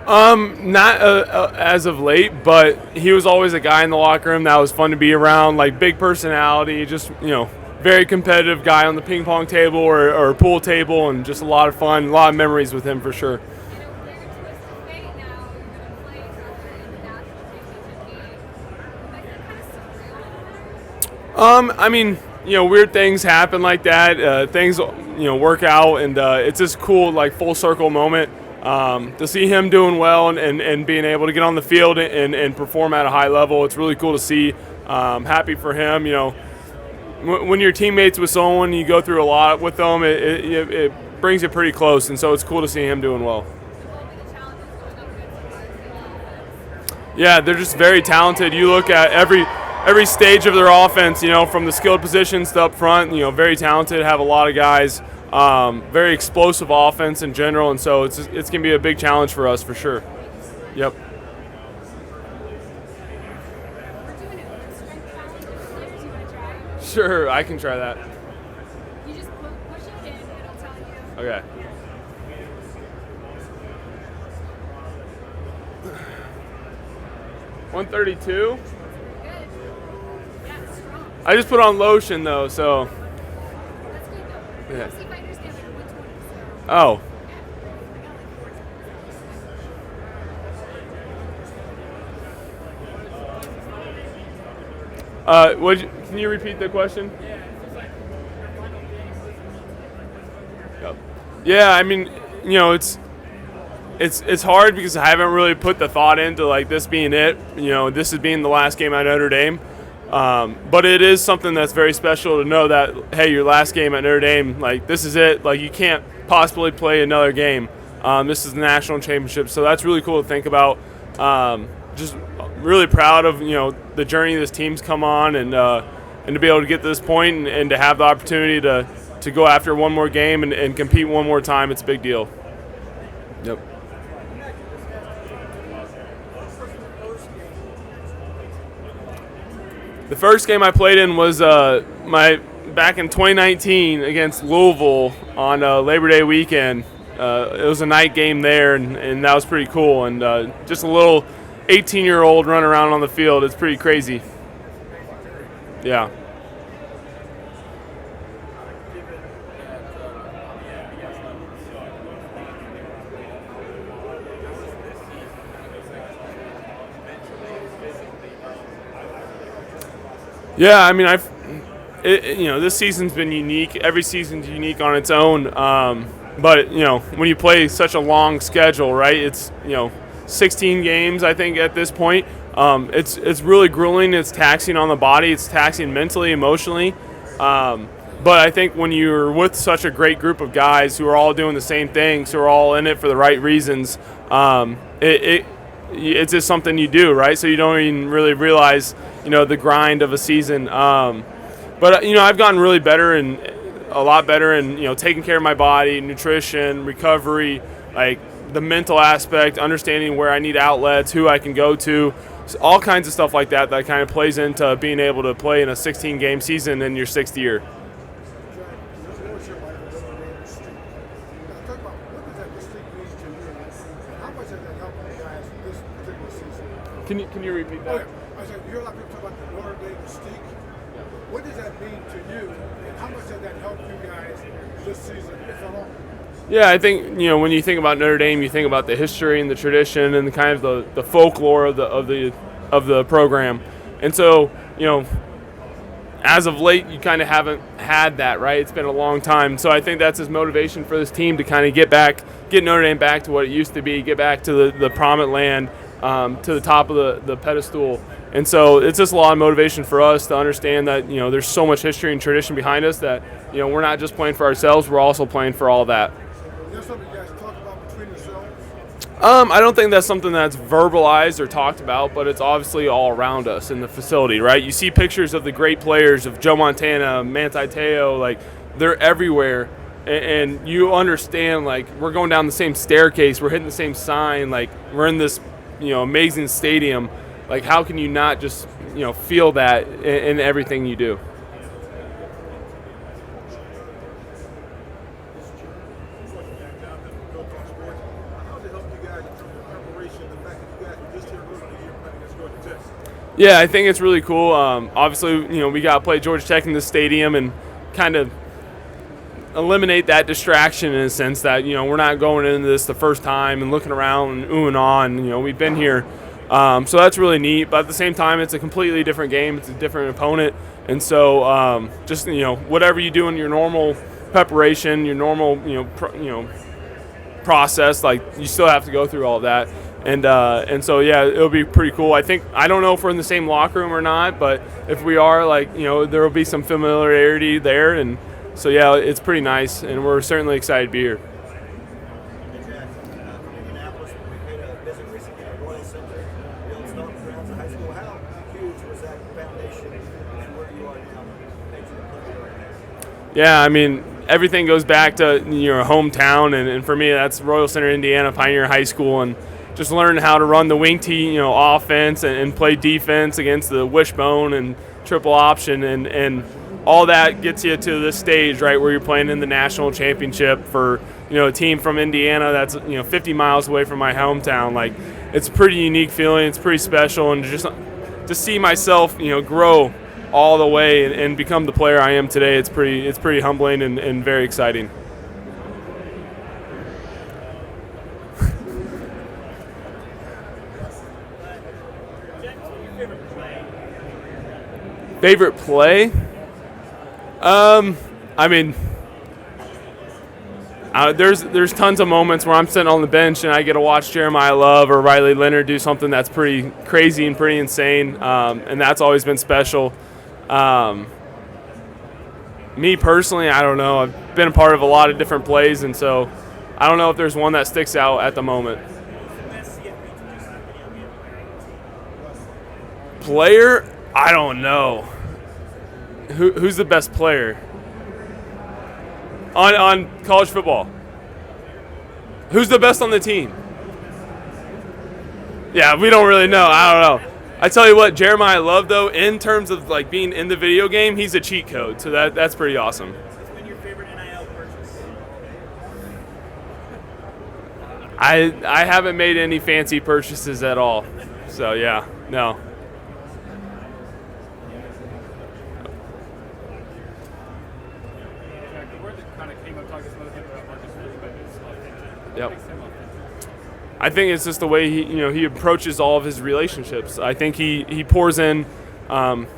Not as of late, but he was always a guy in the locker room that was fun to be around. Like big personality, just very competitive guy on the ping pong table or pool table, and just a lot of fun, a lot of memories with him for sure. I mean, weird things happen like that. Things, work out, and it's this cool, like, full circle moment to see him doing well and being able to get on the field and perform at a high level. It's really cool to see. Happy for him. When you're teammates with someone, you go through a lot with them. It brings you pretty close, and so it's cool to see him doing well. Yeah, they're just very talented. You look at every stage of their offense, from the skilled positions to up front, very talented, have a lot of guys, very explosive offense in general, and so it's going to be a big challenge for us for sure. Yep. Sure, I can try that. You just push it in, it'll tell you. Okay. $132. I just put on lotion though, so. That's good though. Yeah. See if I understand which one. Oh. Can you repeat the question? Yep. Yeah, I mean, it's hard because I haven't really put the thought into like this being it. This is being the last game at Notre Dame. But it is something that's very special to know that, hey, your last game at Notre Dame, like this is it. Like you can't possibly play another game. This is the national championship, so that's really cool to think about. Just really proud of the journey this team's come on, and to be able to get to this point and to have the opportunity to go after one more game and compete one more time. It's a big deal. Yep. The first game I played in was back in 2019 against Louisville on Labor Day weekend. It was a night game there, and that was pretty cool. And just a little 18-year-old running around on the field. It's pretty crazy. Yeah. Yeah, I mean, this season's been unique. Every season's unique on its own. But when you play such a long schedule, right? It's 16 games, I think, at this point. It's really grueling. It's taxing on the body. It's taxing mentally, emotionally. But I think when you're with such a great group of guys who are all doing the same things, who are all in it for the right reasons, it's just something you do, right? So you don't even really realize, the grind of a season. But I've gotten really better and a lot better in, taking care of my body, nutrition, recovery, like the mental aspect, understanding where I need outlets, who I can go to, all kinds of stuff like that kind of plays into being able to play in a 16-game season in your sixth year. Can you repeat that? I said, you hear a lot of people talk about the Notre Dame mystique. What does that mean to you, and how much does that help you guys this season, if at all? Yeah, I think when you think about Notre Dame, you think about the history and the tradition and the kind of the folklore of the program, and so as of late, you kind of haven't had that, right? It's been a long time, so I think that's his motivation for this team to kind of get Notre Dame back to what it used to be, get back to the promised land. To the top of the pedestal. And so it's just a lot of motivation for us to understand that, there's so much history and tradition behind us that, we're not just playing for ourselves, we're also playing for all that. Is that something you guys talk about between yourselves? I don't think that's something that's verbalized or talked about, but it's obviously all around us in the facility, right? You see pictures of the great players of Joe Montana, Manti Te'o, like they're everywhere. And you understand, like, we're going down the same staircase, we're hitting the same sign, like we're in this amazing stadium. Like, how can you not just, feel that in everything you do? How does it help you guys in terms of preparation Yeah, I think it's really cool. Obviously, we got to play Georgia Tech in the stadium and kind of eliminate that distraction in a sense that, we're not going into this the first time and looking around and oohing on. We've been here. So that's really neat. But at the same time, it's a completely different game. It's a different opponent. And so just, whatever you do in your normal preparation, your normal, process, like you still have to go through all of that. And so, yeah, it'll be pretty cool. I don't know if we're in the same locker room or not, but if we are, there will be some familiarity there. And so, yeah, it's pretty nice, and we're certainly excited to be here. Indianapolis, we paid a visit recently at Royal Center, the old stomping grounds of high school. How huge was that foundation and where you are now? Makes it a Yeah, I mean, everything goes back to your hometown, and for me, that's Royal Center, Indiana, Pioneer High School, and just learning how to run the wing tee, offense and play defense against the wishbone and triple option, and all that gets you to this stage, right, where you're playing in the national championship for, a team from Indiana that's, 50 miles away from my hometown. Like, it's a pretty unique feeling. It's pretty special, and just to see myself, grow all the way and become the player I am today, it's pretty humbling and very exciting. Favorite play? I mean, there's tons of moments where I'm sitting on the bench and I get to watch Jeremiah Love or Riley Leonard do something that's pretty crazy and pretty insane, and that's always been special. Me personally, I don't know. I've been a part of a lot of different plays, and so I don't know if there's one that sticks out at the moment. Player? I don't know. Who's the best player on college football? Who's the best on the team? Yeah, we don't really know. I don't know. I tell you what, Jeremiah Love, though, in terms of like being in the video game, he's a cheat code. So that's pretty awesome. What's been your favorite NIL purchase? I haven't made any fancy purchases at all. So yeah, no. Yep. I think it's just the way he approaches all of his relationships. I think he pours in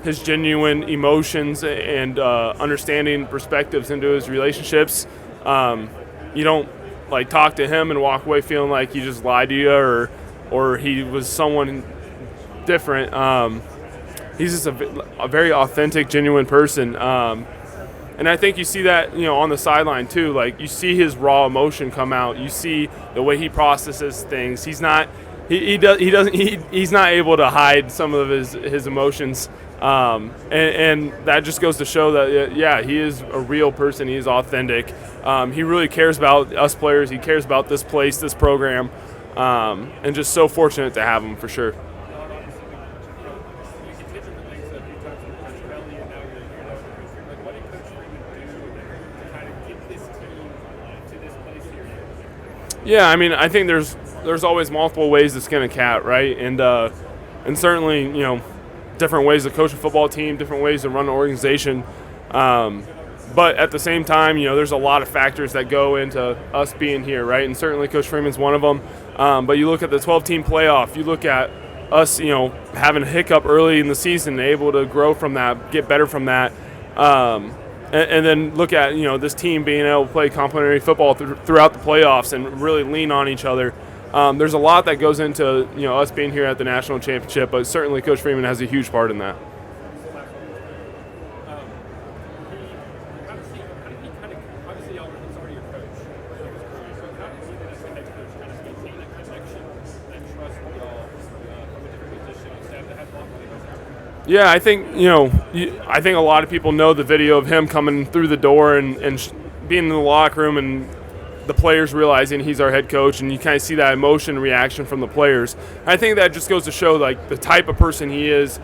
his genuine emotions and understanding perspectives into his relationships. You don't talk to him and walk away feeling like he just lied to you or he was someone different. He's just a very authentic, genuine person. And I think you see that, on the sideline too. Like, you see his raw emotion come out. You see the way he processes things. He's not he's not able to hide some of his emotions. And that just goes to show that he is a real person. He is authentic. He really cares about us players. He cares about this place, this program, and just so fortunate to have him for sure. Yeah, I mean, I think there's always multiple ways to skin a cat, right? And certainly, different ways to coach a football team, different ways to run an organization. But at the same time, there's a lot of factors that go into us being here, right? And certainly Coach Freeman's one of them. But you look at the 12-team playoff, you look at us, having a hiccup early in the season, able to grow from that, get better from that. And then look at, this team being able to play complementary football throughout the playoffs and really lean on each other. There's a lot that goes into, us being here at the national championship, but certainly Coach Freeman has a huge part in that. Yeah, I think I think a lot of people know the video of him coming through the door and being in the locker room and the players realizing he's our head coach, and you kind of see that emotion reaction from the players. I think that just goes to show the type of person he is.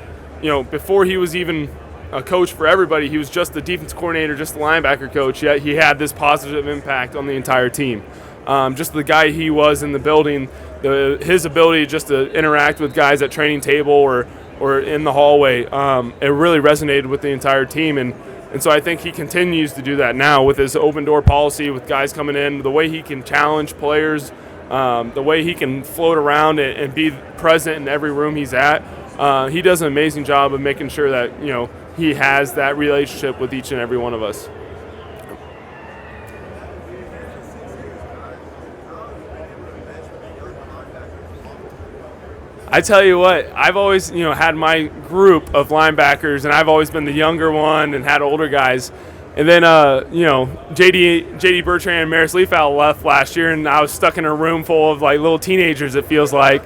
Before he was even a coach for everybody, he was just the defense coordinator, just the linebacker coach. Yet he had this positive impact on the entire team. Just the guy he was in the building, his ability just to interact with guys at training table or or in the hallway, it really resonated with the entire team. And so I think he continues to do that now with his open door policy, with guys coming in, the way he can challenge players, the way he can float around and be present in every room he's at. He does an amazing job of making sure that, he has that relationship with each and every one of us. I tell you what, I've always, had my group of linebackers, and I've always been the younger one and had older guys. And then, JD Bertrand and Maris Leafow left last year, and I was stuck in a room full of like little teenagers, it feels like.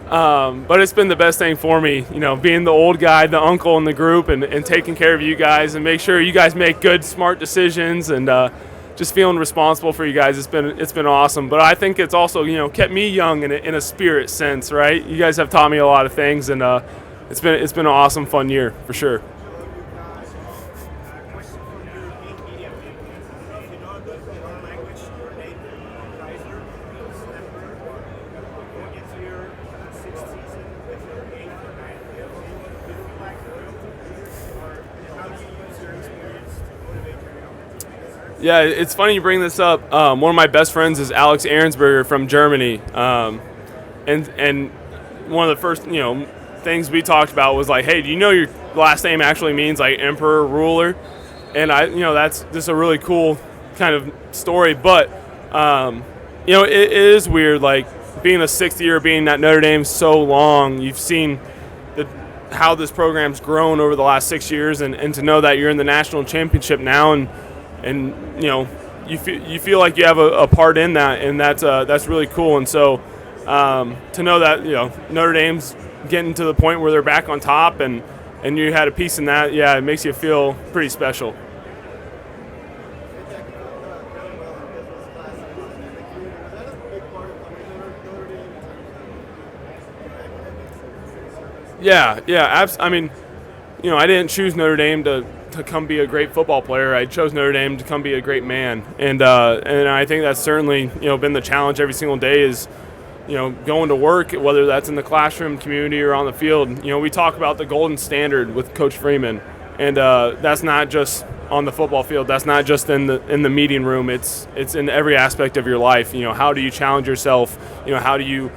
But it's been the best thing for me, being the old guy, the uncle in the group, and taking care of you guys and make sure you guys make good, smart decisions, and just feeling responsible for you guys. It's been awesome. But I think it's also, kept me young in a spirit sense, right? You guys have taught me a lot of things, and it's been an awesome, fun year for sure. Question from European media people. If you know a good foreign language, your native Kiser, Notre, going into your sixth season with your eighth or ninth year, do you feel like loyalty? Or how do you use your experience to motivate your young teammates? Yeah, it's funny you bring this up. One of my best friends is Alex Ahrensberger from Germany, and one of the first things we talked about was like, hey, do you know your last name actually means like emperor, ruler? And that's just a really cool kind of story. But it is weird, like being a sixth year, being at Notre Dame so long. You've seen how this program's grown over the last 6 years, and to know that you're in the national championship now, and you feel like you have a part in that, and that's really cool. And so to know that Notre Dame's getting to the point where they're back on top, and you had a piece in that, yeah, it makes you feel pretty special. Yeah. I mean, I didn't choose Notre Dame to come be a great football player. I chose Notre Dame to come be a great man, and I think that's certainly been the challenge every single day is going to work, whether that's in the classroom, community, or on the field. We talk about the golden standard with Coach Freeman, and that's not just on the football field. That's not just in the meeting room. It's in every aspect of your life. How do you challenge yourself? How do you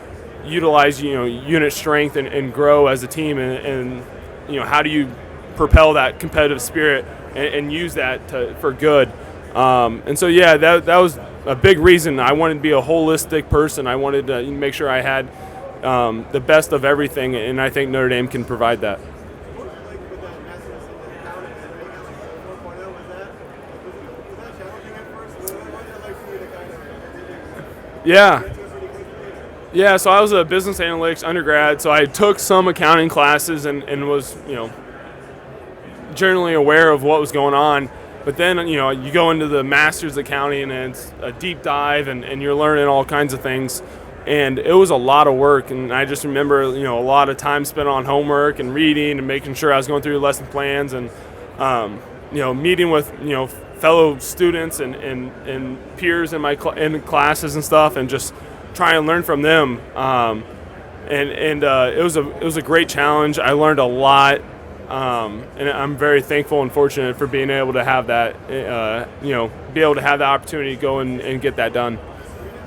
utilize unit strength and grow as a team, and how do you propel that competitive spirit and use that for good. And so that was a big reason. I wanted to be a holistic person. I wanted to make sure I had the best of everything, and I think Notre Dame can provide that. Yeah, so I was a business analytics undergrad, so I took some accounting classes and was, generally aware of what was going on. But then, you go into the master's accounting, and it's a deep dive, and you're learning all kinds of things. And it was a lot of work, and I just remember, a lot of time spent on homework and reading and making sure I was going through lesson plans, and, meeting with, fellow students and peers in classes and stuff, and just try and learn from them. It was a great challenge. I learned a lot. And I'm very thankful and fortunate for being able to have that, be able to have the opportunity to go and get that done. I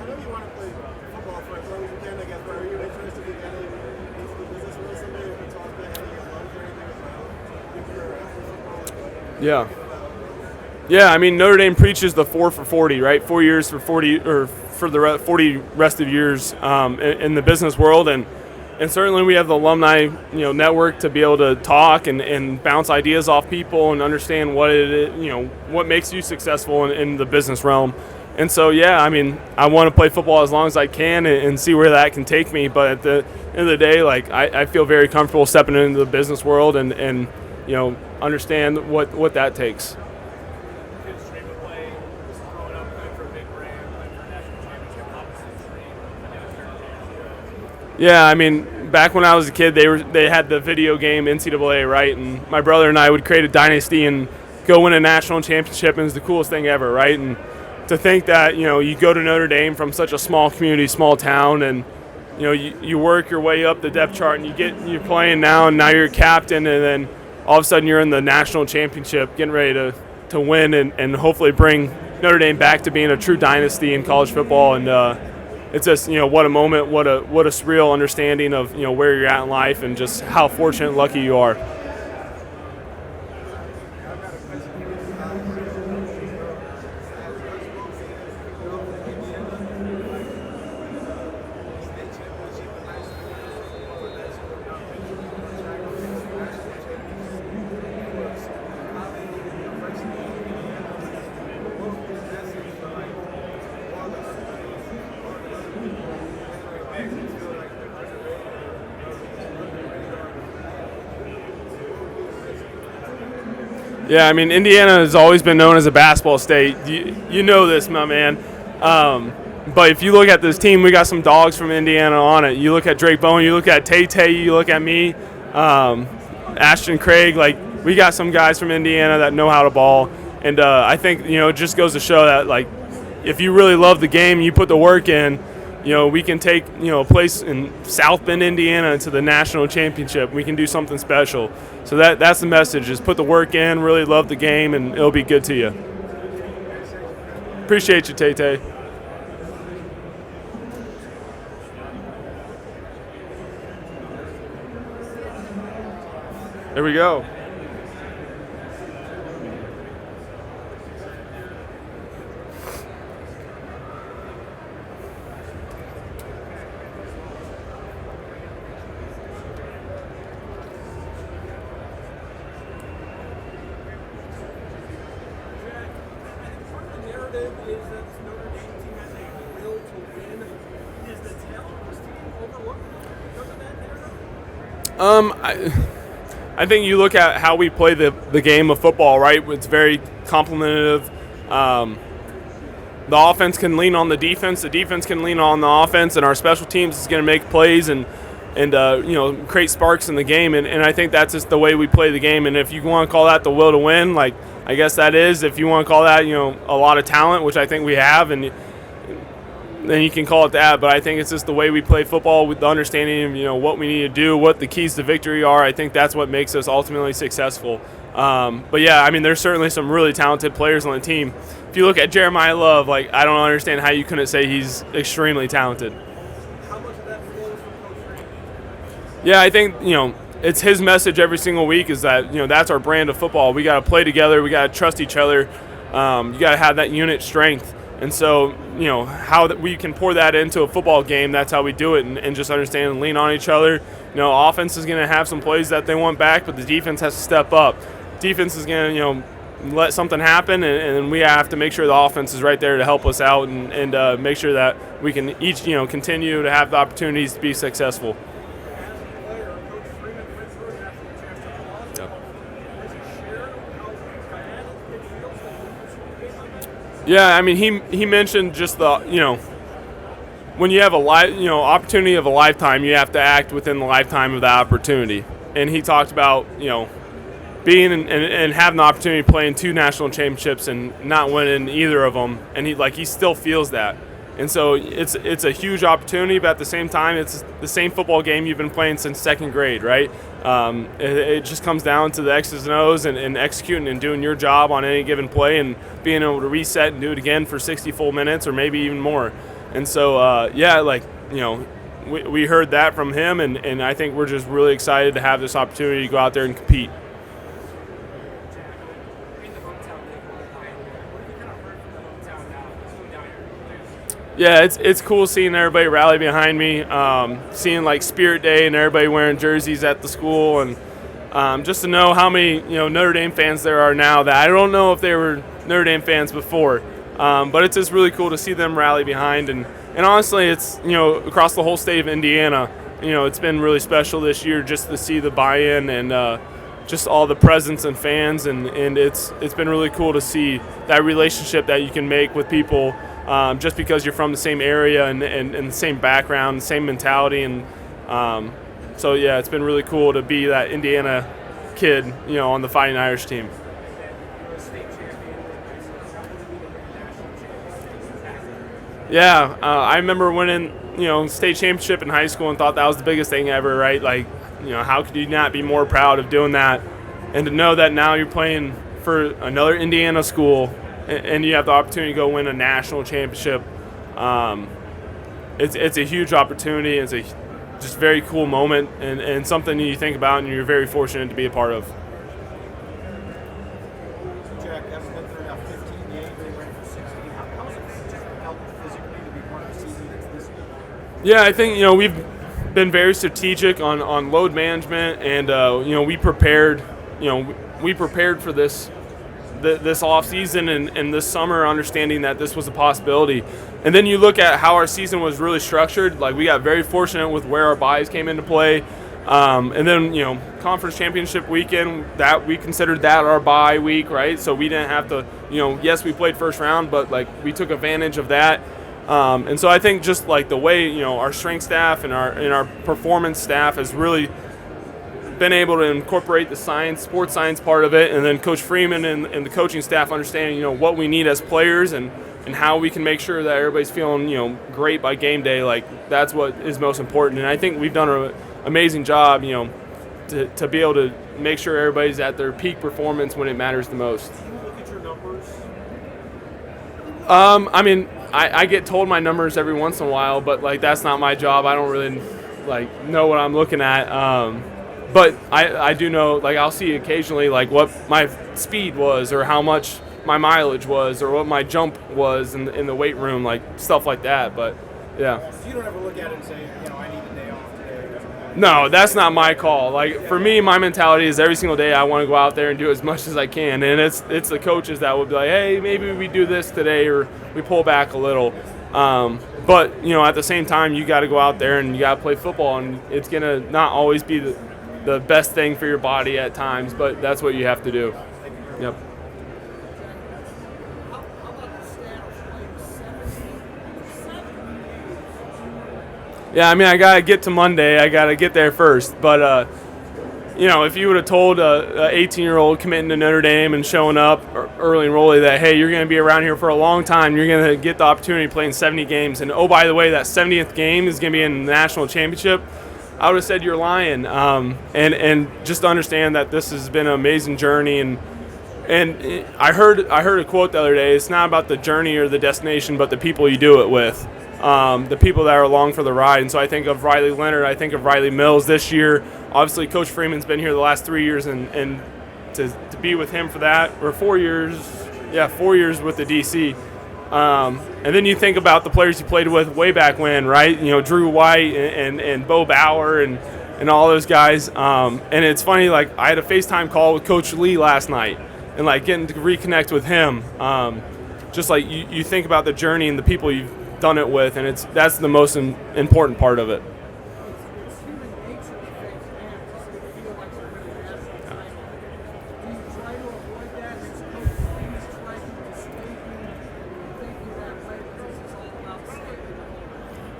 know you want to play football for as long as you can, I guess, but are you interested in getting into the business world someday? Have you talked to any of your friends or anything about your football? Yeah, I mean, Notre Dame preaches the 4 for 40, right? 4 years for 40, or for the 40 rest of years in the business world. And certainly we have the alumni, network to be able to talk and bounce ideas off people and understand what it is, what makes you successful in the business realm. And so, I mean, I want to play football as long as I can and see where that can take me. But at the end of the day, I feel very comfortable stepping into the business world and understand what that takes. Yeah, I mean, back when I was a kid, they had the video game NCAA, right? And my brother and I would create a dynasty and go win a national championship, and it was the coolest thing ever, right? And to think that, you go to Notre Dame from such a small community, small town, and you work your way up the depth chart and you're playing now, and now you're a captain, and then all of a sudden you're in the national championship, getting ready to win and hopefully bring Notre Dame back to being a true dynasty in college football. And it's just, what a moment, what a surreal understanding of, where you're at in life and just how fortunate and lucky you are. Yeah, I mean, Indiana has always been known as a basketball state. You know this, my man. But if you look at this team, we got some dogs from Indiana on it. You look at Drake Bowen, you look at Tay, you look at me, Ashton Craig. Like, we got some guys from Indiana that know how to ball. And I think, it just goes to show that, like, if you really love the game, you put the work in, we can take, a place in South Bend, Indiana to the national championship. We can do something special. So that's the message, is put the work in, really love the game, and it'll be good to you. Appreciate you, Tay. There we go. I think you look at how we play the game of football, right? It's very complementative. The offense can lean on the defense can lean on the offense, and our special teams is going to make plays and create sparks in the game. And I think that's just the way we play the game. And if you want to call that the will to win, like, I guess that is. If you want to call that, a lot of talent, which I think we have, and then you can call it that. But I think it's just the way we play football with the understanding of, what we need to do, what the keys to victory are. I think that's what makes us ultimately successful. But yeah, I mean, there's certainly some really talented players on the team. If you look at Jeremiah Love, like, I don't understand how you couldn't say he's extremely talented. How much of that flows from Coach Reed? Yeah, I think, it's his message every single week is that, that's our brand of football. We got to play together. We got to trust each other. You got to have that unit strength. And so, how that we can pour that into a football game, that's how we do it, and just understand and lean on each other. Offense is going to have some plays that they want back, but the defense has to step up. Defense is going to, let something happen, and we have to make sure the offense is right there to help us out and make sure that we can each, continue to have the opportunities to be successful. Yeah, I mean, he mentioned just the, when you have a opportunity of a lifetime, you have to act within the lifetime of that opportunity. And he talked about, being and having the opportunity to play in 2 national championships and not winning either of them. And he still feels that. And so it's a huge opportunity, but at the same time, it's the same football game you've been playing since 2nd grade, right? It just comes down to the X's and O's and executing and doing your job on any given play and being able to reset and do it again for 60 full minutes or maybe even more. And so, we heard that from him, and I think we're just really excited to have this opportunity to go out there and compete. Yeah, it's cool seeing everybody rally behind me, seeing like Spirit Day and everybody wearing jerseys at the school, and just to know how many Notre Dame fans there are now that I don't know if they were Notre Dame fans before, but it's just really cool to see them rally behind, and honestly, it's across the whole state of Indiana, it's been really special this year just to see the buy-in and just all the presence and fans, and it's been really cool to see that relationship that you can make with people. Just because you're from the same area and the same background, same mentality. And so, yeah, it's been really cool to be that Indiana kid, on the Fighting Irish team. Yeah, I remember winning state championship in high school and thought that was the biggest thing ever, right? Like, how could you not be more proud of doing that? And to know that now you're playing for another Indiana school and you have the opportunity to go win a national championship, it's a huge opportunity. It's a just very cool moment and something you think about and you're very fortunate to be a part of. Jack, having been through now 15 games, they ran for 60. How has it felt physically to be part of a season that's this good? Yeah, I think we've been very strategic on load management, and we prepared for this off season and this summer, understanding that this was a possibility. And then you look at how our season was really structured. Like, we got very fortunate with where our buys came into play. And then, conference championship weekend, that we considered that our bye week, right? So we didn't have to, yes, we played first round, but like we took advantage of that. And so I think just like the way, our strength staff and our performance staff has really been able to incorporate the sports science part of it, and then Coach Freeman and the coaching staff understanding, what we need as players and how we can make sure that everybody's feeling, great by game day. Like, that's what is most important. And I think we've done an amazing job, to be able to make sure everybody's at their peak performance when it matters the most. Do you look at your numbers? I mean, I get told my numbers every once in a while, but like that's not my job. I don't really know what I'm looking at. But I do know, like, I'll see occasionally like what my speed was or how much my mileage was or what my jump was in the weight room, like stuff like that. But yeah. So you don't ever look at it and say, I need a day off today. No, that's not my call. Like, for me, my mentality is every single day I want to go out there and do as much as I can. And it's the coaches that would be like, hey, maybe we do this today or we pull back a little. But, at the same time, you got to go out there and you got to play football. And it's going to not always be the best thing for your body at times, but that's what you have to do. Yep. Yeah, I mean, I got to get to Monday. I got to get there first. But, if you would have told a 18-year-old committing to Notre Dame and showing up early enrollee that, hey, you're going to be around here for a long time, you're going to get the opportunity to play in 70 games, and, oh, by the way, that 70th game is going to be in the national championship, I would have said you're lying. And just to understand that this has been an amazing journey. And I heard a quote the other day, it's not about the journey or the destination, but the people you do it with. The people that are along for the ride. And so I think of Riley Leonard, I think of Riley Mills this year. Obviously, Coach Freeman's been here the last 3 years, and to be with him for that, or 4 years, 4 years with the DC. And then you think about the players you played with way back when, right? Drew White and Bo Bauer and all those guys. And it's funny, like, I had a FaceTime call with Coach Lee last night, and like getting to reconnect with him. Just like you think about the journey and the people you've done it with, and that's the most important part of it.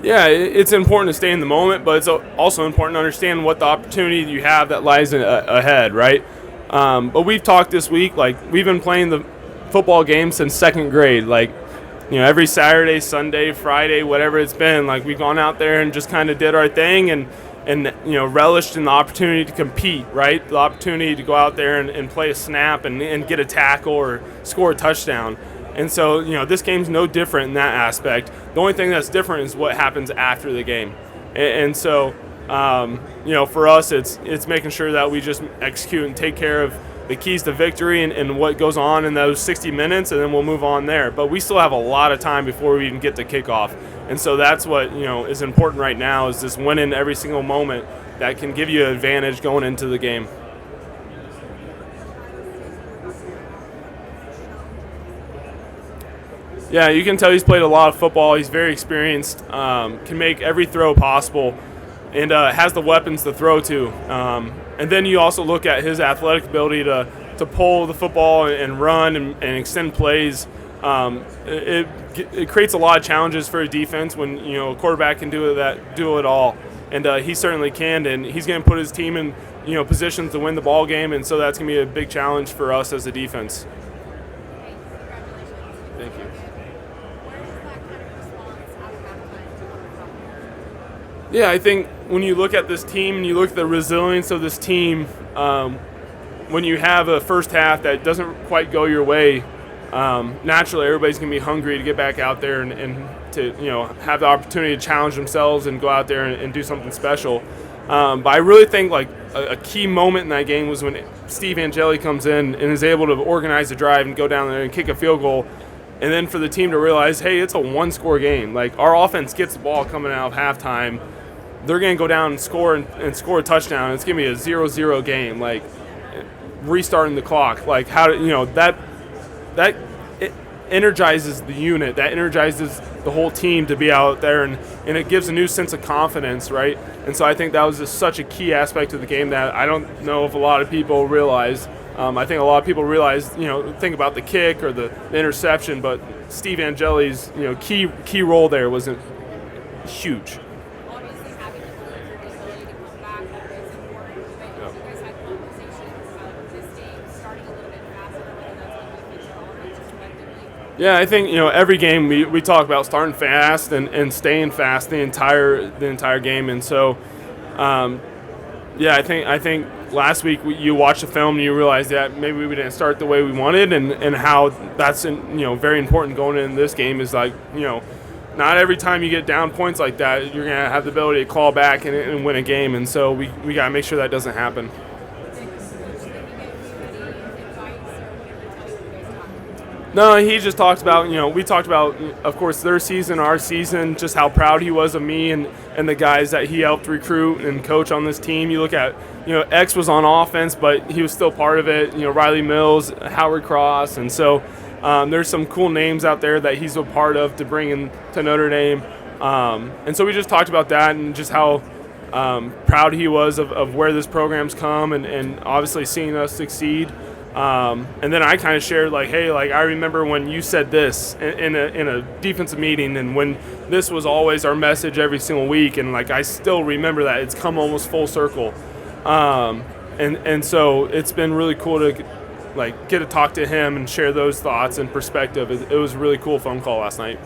Yeah, it's important to stay in the moment, but it's also important to understand what the opportunity you have that lies ahead, right? But we've talked this week, like, we've been playing the football game since second grade, like, every Saturday, Sunday, Friday, whatever it's been, like, we've gone out there and just kind of did our thing and relished in the opportunity to compete, right? The opportunity to go out there and play a snap and get a tackle or score a touchdown. And so, this game's no different in that aspect. The only thing that's different is what happens after the game. And so, for us, it's making sure that we just execute and take care of the keys to victory and what goes on in those 60 minutes, and then we'll move on there. But we still have a lot of time before we even get to kickoff. And so that's what, is important right now, is just winning every single moment that can give you an advantage going into the game. Yeah, you can tell he's played a lot of football. He's very experienced, can make every throw possible, and has the weapons to throw to. And then you also look at his athletic ability to pull the football and run and extend plays. It creates a lot of challenges for a defense when a quarterback can do it all, and he certainly can. And he's going to put his team in positions to win the ball game, and so that's going to be a big challenge for us as a defense. Thank you. Yeah, I think when you look at this team and you look at the resilience of this team, when you have a first half that doesn't quite go your way, naturally everybody's going to be hungry to get back out there and to have the opportunity to challenge themselves and go out there and do something special. But I really think like a key moment in that game was when Steve Angeli comes in and is able to organize a drive and go down there and kick a field goal. And then for the team to realize, hey, it's a one-score game. Like, our offense gets the ball coming out of halftime. They're going to go down and score and score a touchdown. It's going to be a 0-0 game. Like, restarting the clock. Like, how that it energizes the unit. That energizes the whole team to be out there, and it gives a new sense of confidence, right? And so I think that was just such a key aspect of the game that I don't know if a lot of people realize. I think a lot of people realize, think about the kick or the interception, but Steve Angeli's, key role there was huge. Obviously, having the ability to come back is important. But you guys had conversations about this game starting a little bit faster, whether that's going to feature offense collectively. Yeah, I think every game we talk about starting fast and staying fast the entire game, and so I think last week you watch the film and you realize that maybe we didn't start the way we wanted, and how that's very important going into this game is like not every time you get down points like that you're gonna have the ability to claw back and win a game, and so we gotta make sure that doesn't happen. No, he just talked about, we talked about, of course, their season, our season, just how proud he was of me and the guys that he helped recruit and coach on this team. You look at, X was on offense, but he was still part of it, Riley Mills, Howard Cross. And so there's some cool names out there that he's a part of to bring in to Notre Dame. And so we just talked about that and just how proud he was of where this program's come and obviously seeing us succeed. And then I kind of shared like, hey, like I remember when you said this in a defensive meeting, and when this was always our message every single week, and like I still remember that. It's come almost full circle, and so it's been really cool to like get to talk to him and share those thoughts and perspective. It was a really cool phone call last night.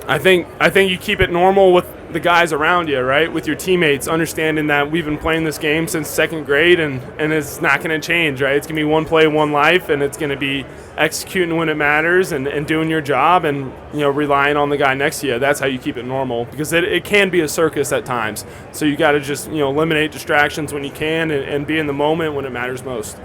I think you keep it normal with the guys around you, right? With your teammates, understanding that we've been playing this game since second grade and it's not going to change, right? It's going to be one play, one life, and it's going to be executing when it matters and doing your job and, relying on the guy next to you. That's how you keep it normal, because it can be a circus at times. So you got to just, eliminate distractions when you can and be in the moment when it matters most.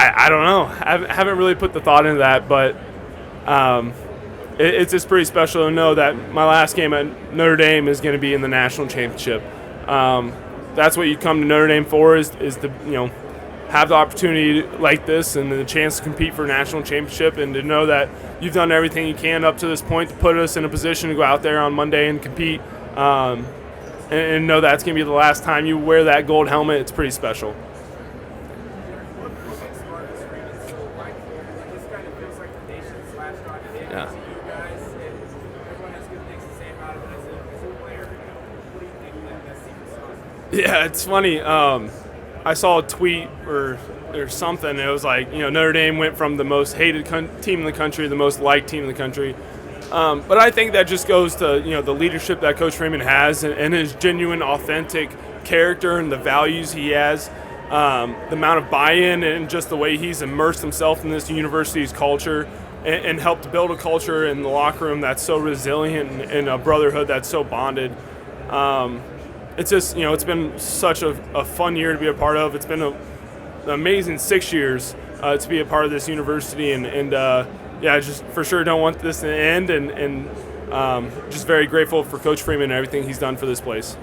I don't know. I haven't really put the thought into that, but it's just pretty special to know that my last game at Notre Dame is going to be in the national championship. That's what you come to Notre Dame for is to have the opportunity like this and the chance to compete for a national championship, and to know that you've done everything you can up to this point to put us in a position to go out there on Monday and compete, and know that's going to be the last time you wear that gold helmet. It's pretty special. Yeah. Yeah, it's funny. I saw a tweet or something. It was like, Notre Dame went from the most hated team in the country to the most liked team in the country. But I think that just goes to, the leadership that Coach Freeman has and his genuine, authentic character and the values he has, the amount of buy-in and just the way he's immersed himself in this university's culture and helped build a culture in the locker room that's so resilient and a brotherhood that's so bonded. It's just, it's been such a fun year to be a part of. It's been an amazing 6 years to be a part of this university. And I just for sure don't want this to end. And just very grateful for Coach Freeman and everything he's done for this place.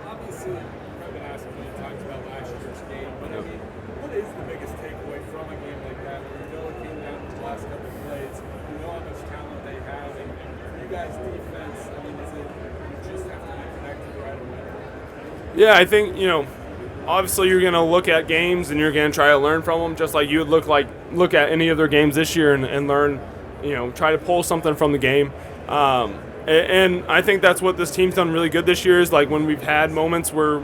Obviously, I've been asking you talked about last year's game, but I mean, what is the biggest takeaway from a game like that where you know it came down to the last couple of plays, you know how much talent they have, and for you guys' defense, I mean, is it you just have to be connected right away? Yeah, I think, obviously you're going to look at games and you're going to try to learn from them, just like you would look at any of their games this year and learn, try to pull something from the game. And I think that's what this team's done really good this year is like when we've had moments where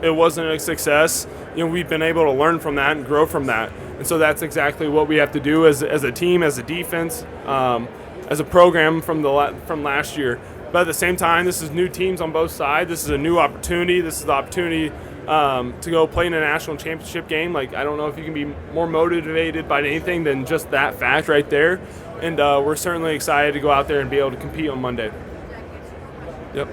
it wasn't a success, we've been able to learn from that and grow from that. And so that's exactly what we have to do as a team, as a defense, as a program from last year. But at the same time, this is new teams on both sides. This is a new opportunity. This is the opportunity to go play in a national championship game. Like, I don't know if you can be more motivated by anything than just that fact right there. And we're certainly excited to go out there and be able to compete on Monday. Yep.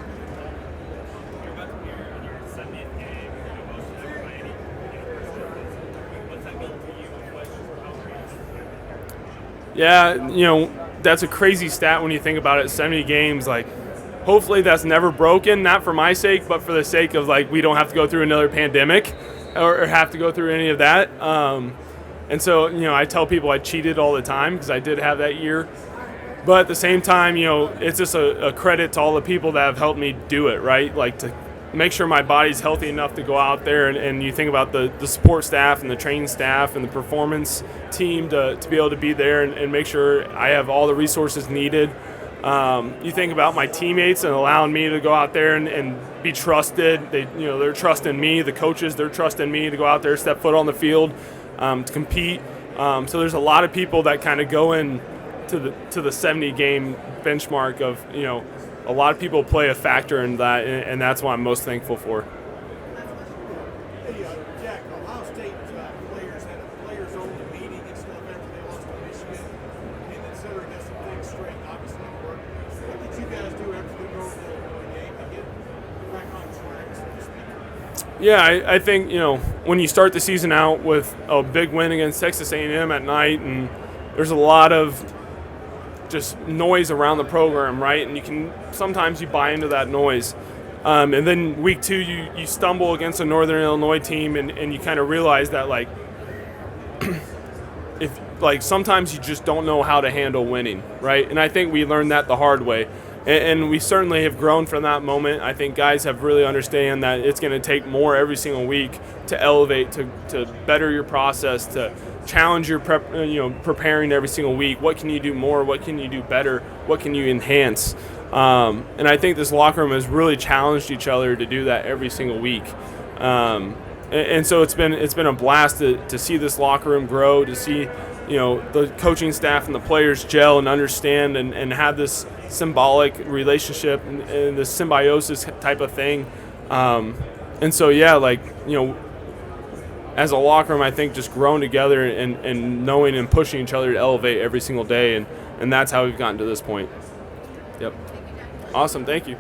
Yeah, that's a crazy stat when you think about it. 70 games, like, hopefully that's never broken, not for my sake, but for the sake of, like, we don't have to go through another pandemic or have to go through any of that. And so, I tell people I cheated all the time because I did have that year. But at the same time, it's just a credit to all the people that have helped me do it, right? Like, to make sure my body's healthy enough to go out there, and you think about the support staff and the training staff and the performance team to be able to be there and make sure I have all the resources needed. You think about my teammates and allowing me to go out there and be trusted. They're trusting me. The coaches, they're trusting me to go out there, step foot on the field, to compete. So there's a lot of people that kind of go in to the 70 game benchmark of, a lot of people play a factor in that, and that's what I'm most thankful for. Hey, Jack, Ohio State players had a players-only meeting and stuff after they lost to Michigan. And then Center got some things straight, obviously, at work. What did you guys do after the Notre game to get back on track, so to speak? Yeah, I think, when you start the season out with a big win against Texas A&M at night, and there's a lot of just noise around the program, right? And sometimes you buy into that noise. And then week 2, you stumble against a Northern Illinois team, and you kind of realize that, like, sometimes you just don't know how to handle winning, right? And I think we learned that the hard way. And we certainly have grown from that moment. I think guys have really understand that it's going to take more every single week to elevate, to better your process, to challenge your preparing every single week. What can you do more? What can you do better? What can you enhance? And I think this locker room has really challenged each other to do that every single week. And so it's been a blast to see this locker room grow, to see the coaching staff and the players gel and understand and have this symbolic relationship and this symbiosis type of thing. And so, as a locker room, I think just growing together and knowing and pushing each other to elevate every single day, and that's how we've gotten to this point. Yep. Awesome. Thank you.